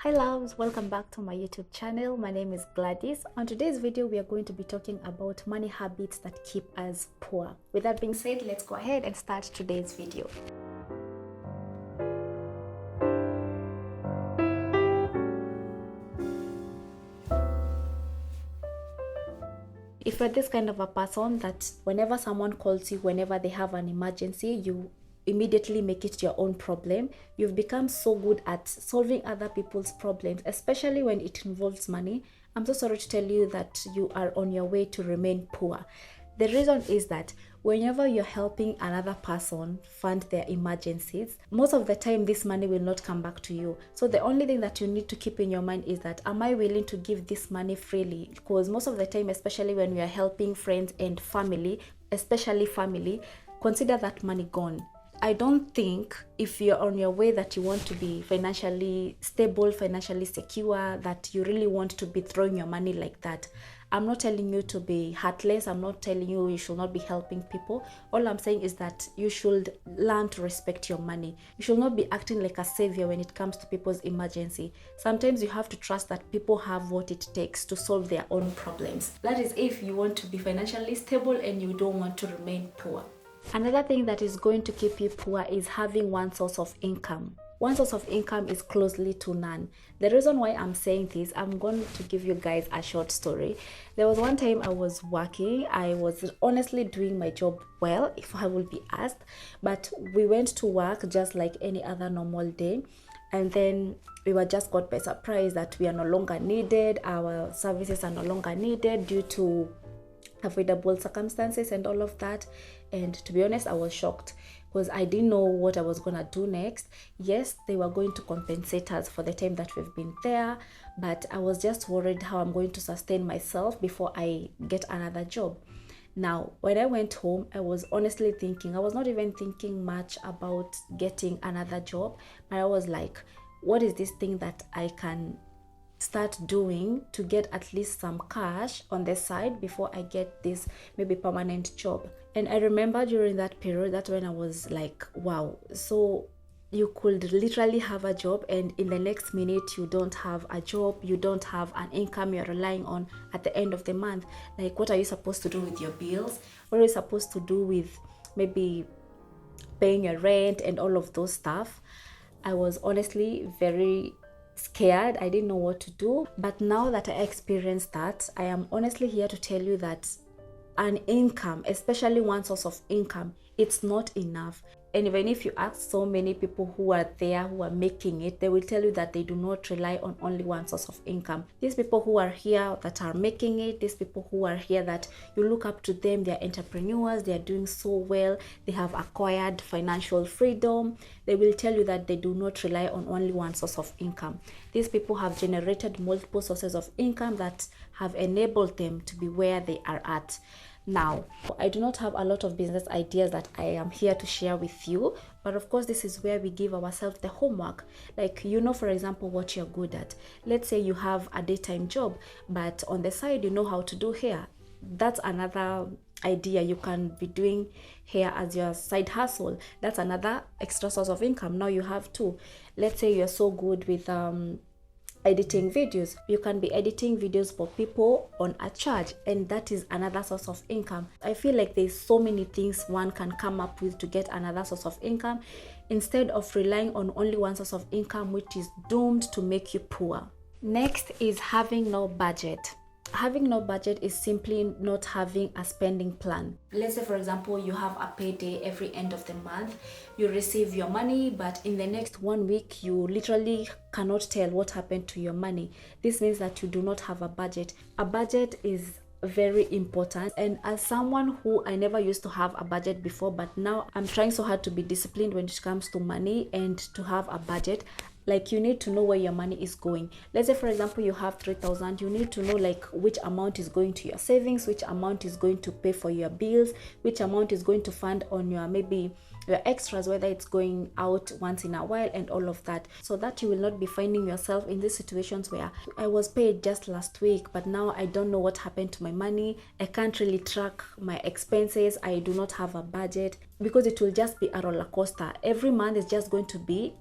Hi loves, welcome back to my YouTube channel. My name is Gladys. On today's video, we are going to be talking about money habits that keep us poor. With that being said, let's go ahead and start today's video. If you're this kind of a person that whenever someone calls you, whenever they have an emergency, you immediately make it your own problem. You've become so good at solving other people's problems, especially when it involves money. I'm so sorry to tell you that you are on your way to remain poor. The reason is that whenever you're helping another person fund their emergencies, most of the time this money will not come back to you. So the only thing that you need to keep in your mind is that, am I willing to give this money freely? Because most of the time, especially when we are helping friends and family, especially family, consider that money gone. I don't think if you're on your way that you want to be financially stable, financially secure, that you really want to be throwing your money like that. I'm not telling you to be heartless. I'm not telling you should not be helping people. All I'm saying is that you should learn to respect your money. You should not be acting like a savior when it comes to people's emergency. Sometimes you have to trust that people have what it takes to solve their own problems. That is if you want to be financially stable and you don't want to remain poor. Another thing that is going to keep you poor is having one source of income. One source of income is closely to none. The reason why I'm saying this, I'm going to give you guys a short story. There was one time I was working. I was honestly doing my job well, if I will be asked. But we went to work just like any other normal day. And then we were just caught by surprise that we are no longer needed. Our services are no longer needed due to avoidable circumstances and all of that. And to be honest, I was shocked because I didn't know what I was gonna do next. Yes, they were going to compensate us for the time that we've been there, but I was just worried how I'm going to sustain myself before I get another job. Now, when I went home, I was honestly thinking, I was not even thinking much about getting another job, but I was like, what is this thing that I can start doing to get at least some cash on the side before I get this maybe permanent job? And I remember during that period, that's when I was like, wow, so you could literally have a job and in the next minute you don't have a job, you don't have an income you're relying on at the end of the month. Like, what are you supposed to do with your bills? What are you supposed to do with maybe paying your rent and all of those stuff? I was honestly very scared. I didn't know what to do. But now that I experienced that, I am honestly here to tell you that an income, especially one source of income, it's not enough. And even if you ask so many people who are there, who are making it, they will tell you that they do not rely on only one source of income. These people who are here that are making it, these people who are here that you look up to them, they're entrepreneurs, they're doing so well, they have acquired financial freedom, they will tell you that they do not rely on only one source of income. These people have generated multiple sources of income that have enabled them to be where they are at. Now, I do not have a lot of business ideas that I am here to share with you, but of course, this is where we give ourselves the homework. Like, for example, what you're good at. Let's say you have a daytime job, but on the side, you know how to do hair. That's another idea. You can be doing hair as your side hustle. That's another extra source of income. Now you have two. Let's say you're so good with editing videos. You can be editing videos for people on a charge, and that is another source of income. I feel like there's so many things one can come up with to get another source of income instead of relying on only one source of income, which is doomed to make you poor. Next is having no budget. Having no budget is simply not having a spending plan. Let's say, for example, you have a payday every end of the month. You receive your money, but in the next 1 week, you literally cannot tell what happened to your money. This means that you do not have a budget. A budget is very important, and as someone who I never used to have a budget before, but now I'm trying so hard to be disciplined when it comes to money and to have a budget. Like, you need to know where your money is going. Let's say, for example, you have 3,000. You need to know like which amount is going to your savings, which amount is going to pay for your bills, which amount is going to fund on your maybe your extras, whether it's going out once in a while and all of that, so that you will not be finding yourself in these situations where I was paid just last week, but now I don't know what happened to my money. I can't really track my expenses. I do not have a budget, because it will just be a roller coaster. Every month is just going to be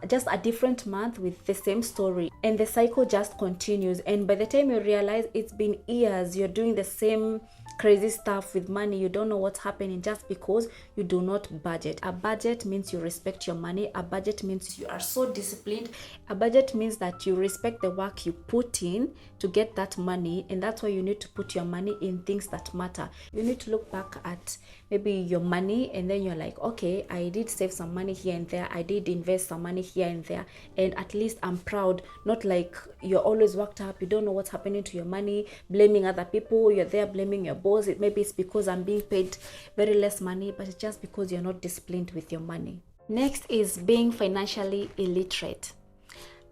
just a different month with the same story, and the cycle just continues. And by the time you realize, it's been years you're doing the same crazy stuff with money. You don't know what's happening, just because you do not budget. A budget means you respect your money. A budget means you are so disciplined. A budget means that you respect the work you put in to get that money, and that's why you need to put your money in things that matter. You need to look back at maybe your money, and then you're like, okay, I did save some money here and there, I did invest some money here and there, and at least I'm proud. Not like you're always worked up, you don't know what's happening to your money, blaming other people, you're there blaming your boss. Maybe it's because I'm being paid very less money, but it's just because you're not disciplined with your money. Next is being financially illiterate.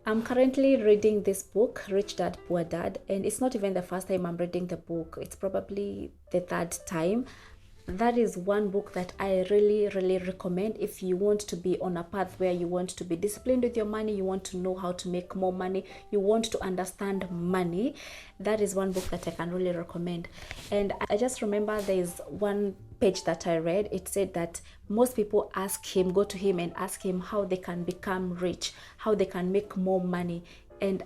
I'm currently reading this book, Rich Dad Poor Dad, and it's not even the first time I'm reading the book. It's probably the third time. That is one book that I really recommend if you want to be on a path where you want to be disciplined with your money, you want to know how to make more money, you want to understand money. That is one book that I can really recommend. And I just remember there's one page that I read. It said that most people go to him and ask him how they can become rich, how they can make more money, and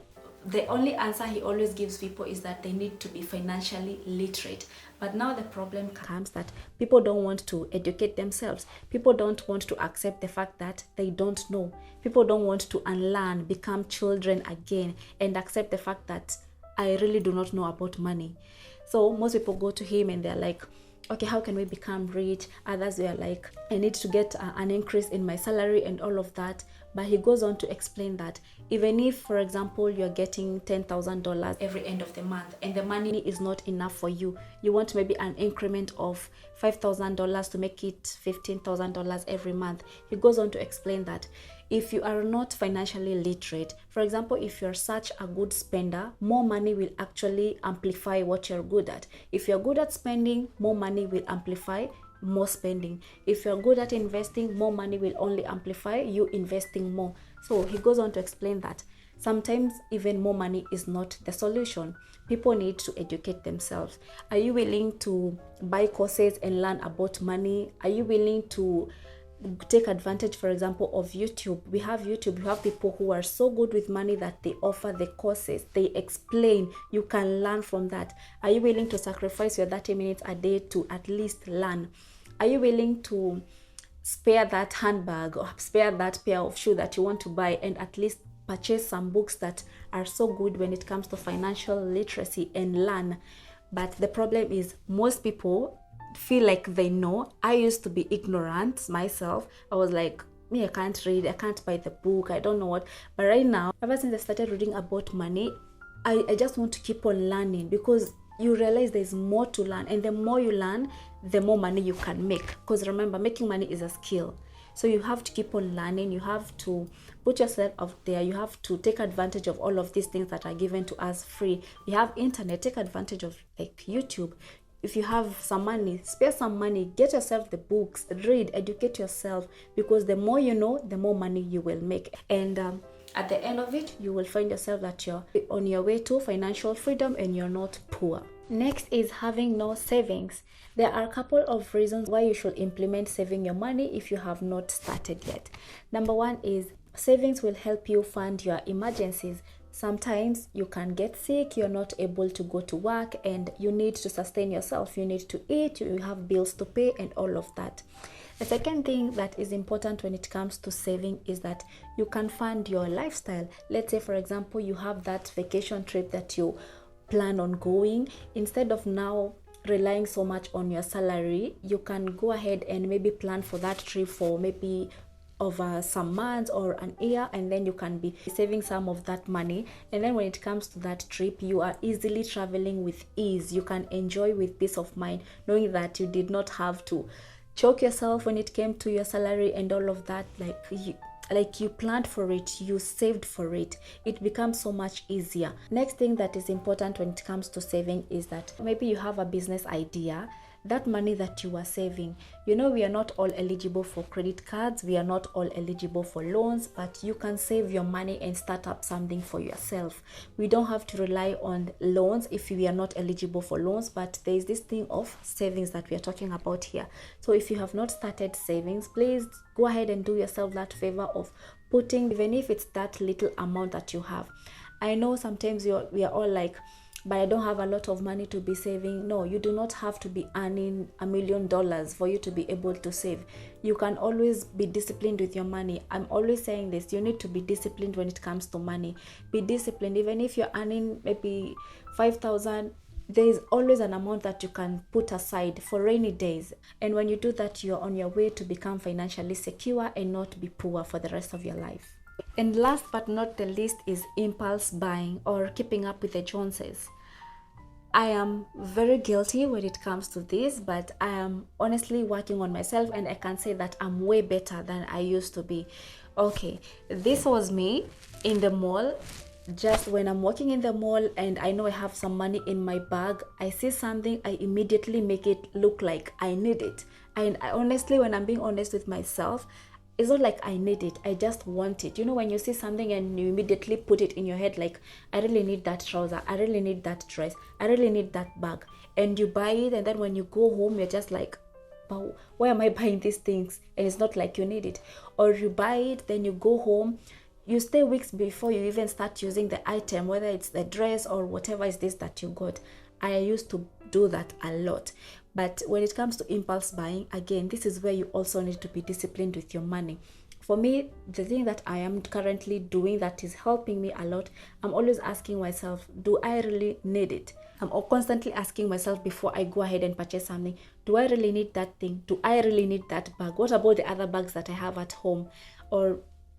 the only answer he always gives people is that they need to be financially literate. But now the problem comes that people don't want to educate themselves. People don't want to accept the fact that they don't know. People don't want to unlearn, become children again, and accept the fact that I really do not know about money. So most people go to him and they're like, okay, how can we become rich? Others were like, I need to get an increase in my salary and all of that. But he goes on to explain that even if, for example, you're getting $10,000 every end of the month and the money is not enough for you, you want maybe an increment of $5,000 to make it $15,000 every month. He goes on to explain that if you are not financially literate, for example, if you're such a good spender, more money will actually amplify what you're good at. If you're good at spending, more money will amplify more spending. If you're good at investing, more money will only amplify you investing more. So he goes on to explain that sometimes even more money is not the solution. People need to educate themselves. Are you willing to buy courses and learn about money? Are you willing to take advantage, for example, of YouTube? We have people who are so good with money that they offer the courses, they explain, you can learn from that. Are you willing to sacrifice your 30 minutes a day to at least learn? Are you willing to spare that handbag or spare that pair of shoes that you want to buy and at least purchase some books that are so good when it comes to financial literacy and learn? But the problem is most people feel like they know. I used to be ignorant myself. I was like, me, I can't read, I can't buy the book, I don't know what. But right now, ever since I started reading about money, I just want to keep on learning, because you realize there's more to learn, and the more you learn, the more money you can make. Because remember, making money is a skill. So you have to keep on learning, you have to put yourself out there, you have to take advantage of all of these things that are given to us free. We have internet, take advantage of like YouTube. If you have some money, spare some money, get yourself the books, read, educate yourself, because the more you know, the more money you will make. And at the end of it, you will find yourself that you're on your way to financial freedom and you're not poor. Next is having no savings. There are a couple of reasons why you should implement saving your money if you have not started yet. Number one is savings will help you fund your emergencies. Sometimes you can get sick, you're not able to go to work, and you need to sustain yourself. You need to eat, you have bills to pay, and all of that. The second thing that is important when it comes to saving is that you can fund your lifestyle. Let's say, for example, you have that vacation trip that you plan on going. Instead of now relying so much on your salary, you can go ahead and maybe plan for that trip for maybe over some months or an year, and then you can be saving some of that money. And then when it comes to that trip, you are easily traveling with ease. You can enjoy with peace of mind, knowing that you did not have to choke yourself when it came to your salary and all of that. Like you planned for it, you saved for it. It becomes so much easier. Next thing that is important when it comes to saving is that maybe you have a business idea. That money that you are saving, we are not all eligible for credit cards, we are not all eligible for loans, but you can save your money and start up something for yourself. We don't have to rely on loans if we are not eligible for loans, but there is this thing of savings that we are talking about here. So if you have not started savings, please go ahead and do yourself that favor of putting, even if it's that little amount that you have. I know sometimes we are all like, but I don't have a lot of money to be saving. No, you do not have to be earning $1 million for you to be able to save. You can always be disciplined with your money. I'm always saying this, you need to be disciplined when it comes to money. Be disciplined. Even if you're earning maybe 5,000, there is always an amount that you can put aside for rainy days. And when you do that, you're on your way to become financially secure and not be poor for the rest of your life. And last but not the least is impulse buying or keeping up with the Joneses. I am very guilty when it comes to this, but I am honestly working on myself, and I can say that I'm way better than I used to be. Okay, this was me in the mall. Just when I'm walking in the mall and I know I have some money in my bag, I see something, I immediately make it look like I need it. And I honestly, when I'm being honest with myself, it's not like I need it, I just want it. You know, when you see something and you immediately put it in your head, like, I really need that trouser, I really need that dress, I really need that bag, and you buy it, and then when you go home, you're just like, but why am I buying these things? And it's not like you need it. Or you buy it, then you go home, you stay weeks before you even start using the item, whether it's the dress or whatever is this that you got. I used to do that a lot. But when it comes to impulse buying, again, this is where you also need to be disciplined with your money. For me, the thing that I am currently doing that is helping me a lot, I'm always asking myself, do I really need it? I'm constantly asking myself before I go ahead and purchase something, do I really need that thing? Do I really need that bag? What about the other bags that I have at home? Or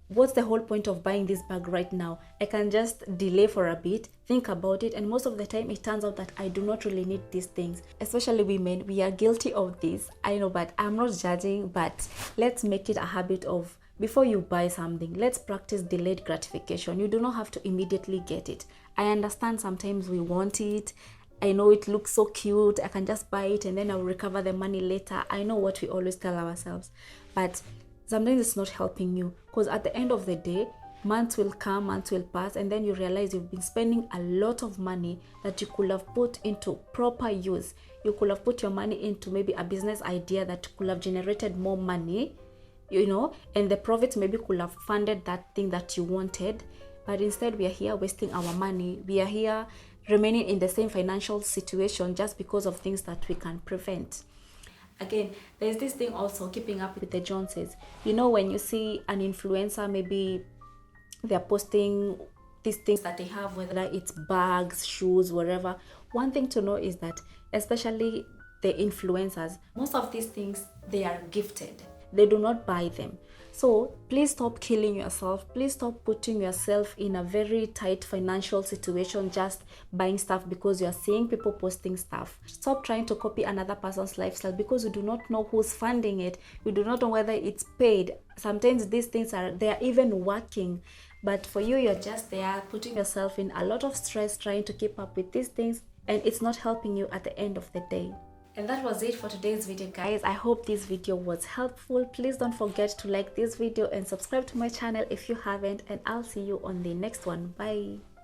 what's the whole point of buying this bag right now? I can just delay for a bit, think about it, and most of the time it turns out that I do not really need these things. Especially women, we are guilty of this. I know, but I'm not judging, but let's make it a habit of, before you buy something, let's practice delayed gratification. You do not have to immediately get it. I understand sometimes we want it. I know it looks so cute, I can just buy it and then I'll recover the money later. I know what we always tell ourselves, but sometimes it's not helping you, because at the end of the day, months will come, months will pass, and then you realize you've been spending a lot of money that you could have put into proper use. You could have put your money into maybe a business idea that could have generated more money, you know, and the profits maybe could have funded that thing that you wanted. But instead, we are here wasting our money. We are here remaining in the same financial situation just because of things that we can prevent. Again, there's this thing also, keeping up with the Joneses. You know, when you see an influencer, maybe they're posting these things that they have, whether it's bags, shoes, whatever. One thing to know is that, especially the influencers, most of these things, they are gifted. They do not buy them. So please stop killing yourself. Please stop putting yourself in a very tight financial situation just buying stuff because you're seeing people posting stuff. Stop trying to copy another person's lifestyle because you do not know who's funding it. You do not know whether it's paid. Sometimes these things they're even working. But for you, you're just there putting yourself in a lot of stress trying to keep up with these things, and it's not helping you at the end of the day. And that was it for today's video, guys. I hope this video was helpful. Please don't forget to like this video and subscribe to my channel if you haven't, and I'll see you on the next one. Bye.